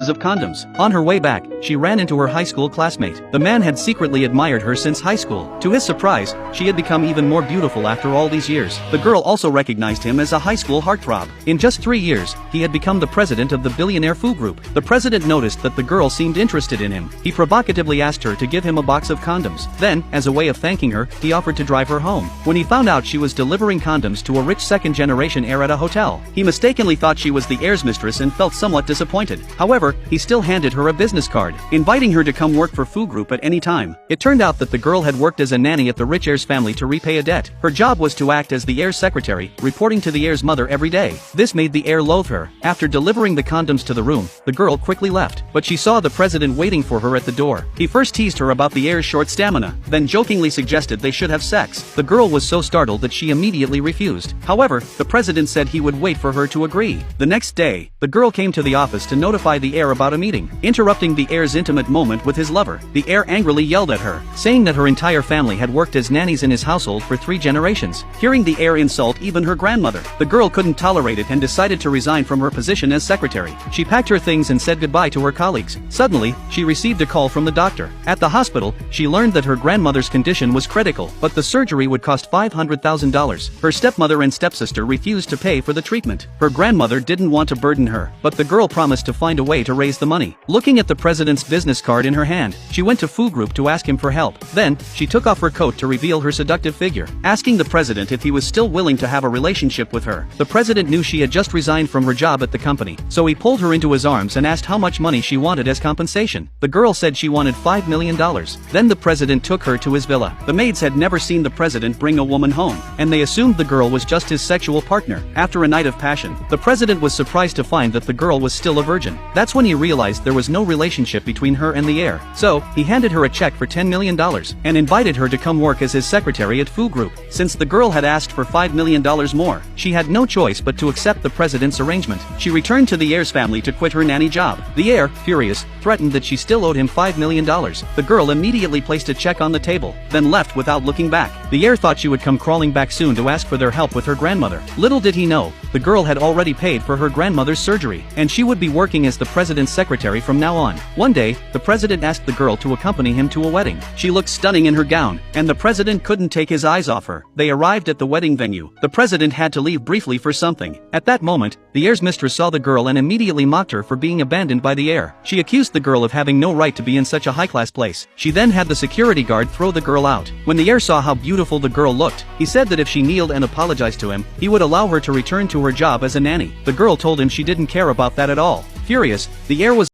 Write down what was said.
of condoms. On her way back, she ran into her high school classmate. The man had secretly admired her since high school. To his surprise, she had become even more beautiful after all these years. The girl also recognized him as a high school heartthrob. In just 3 years, he had become the president of the billionaire Fu Group. The president noticed that the girl seemed interested in him. He provocatively asked her to give him a box of condoms. Then, as a way of thanking her, he offered to drive her home. When he found out she was delivering condoms to a rich second-generation heir at a hotel, he mistakenly thought she was the heir's mistress and felt somewhat disappointed. However, he still handed her a business card, inviting her to come work for Fu Group at any time. It turned out that the girl had worked as a nanny at the rich heir's family to repay a debt. Her job was to act as the heir's secretary, reporting to the heir's mother every day. This made the heir loathe her. After delivering the condoms to the room, the girl quickly left, but she saw the president waiting for her at the door. He first teased her about the heir's short stamina, then jokingly suggested they should have sex. The girl was so startled that she immediately refused. However, the president said he would wait for her to agree. The next day, the girl came to the office to notify the heir about a meeting, interrupting the heir's intimate moment with his lover. The heir angrily yelled at her, saying that her entire family had worked as nannies in his household for 3 generations. Hearing the heir insult even her grandmother, the girl couldn't tolerate it and decided to resign from her position as secretary. She packed her things and said goodbye to her colleagues. Suddenly, she received a call from the doctor. At the hospital, she learned that her grandmother's condition was critical, but the surgery would cost $500,000. Her stepmother and stepsister refused to pay for the treatment. Her grandmother didn't want to burden her, but the girl promised to find a way to raise the money. Looking at the president's business card in her hand, she went to Fu Group to ask him for help. Then, she took off her coat to reveal her seductive figure, asking the president if he was still willing to have a relationship with her. The president knew she had just resigned from her job at the company, so he pulled her into his arms and asked how much money she wanted as compensation. The girl said she wanted $5 million. Then the president took her to his villa. The maids had never seen the president bring a woman home, and they assumed the girl was just his sexual partner. After a night of passion, the president was surprised to find that the girl was still a virgin. That's when he realized there was no relationship between her and the heir. So, he handed her a check for $10 million, and invited her to come work as his secretary at Fu Group. Since the girl had asked for $5 million more, she had no choice but to accept the president's arrangement. She returned to the heir's family to quit her nanny job. The heir, furious, threatened that she still owed him $5 million. The girl immediately placed a check on the table, then left without looking back. The heir thought she would come crawling back soon to ask for their help with her grandmother. Little did he know, the girl had already paid for her grandmother's surgery, and she would be working as the president's secretary from now on. One day, the president asked the girl to accompany him to a wedding. She looked stunning in her gown, and the president couldn't take his eyes off her. They arrived at the wedding venue. The president had to leave briefly for something. At that moment, the heir's mistress saw the girl and immediately mocked her for being abandoned by the heir. She accused the girl of having no right to be in such a high-class place. She then had the security guard throw the girl out. When the heir saw how beautiful the girl looked, he said that if she kneeled and apologized to him, he would allow her to return to her job as a nanny. The girl told him she didn't care about that at all. Furious, the heir was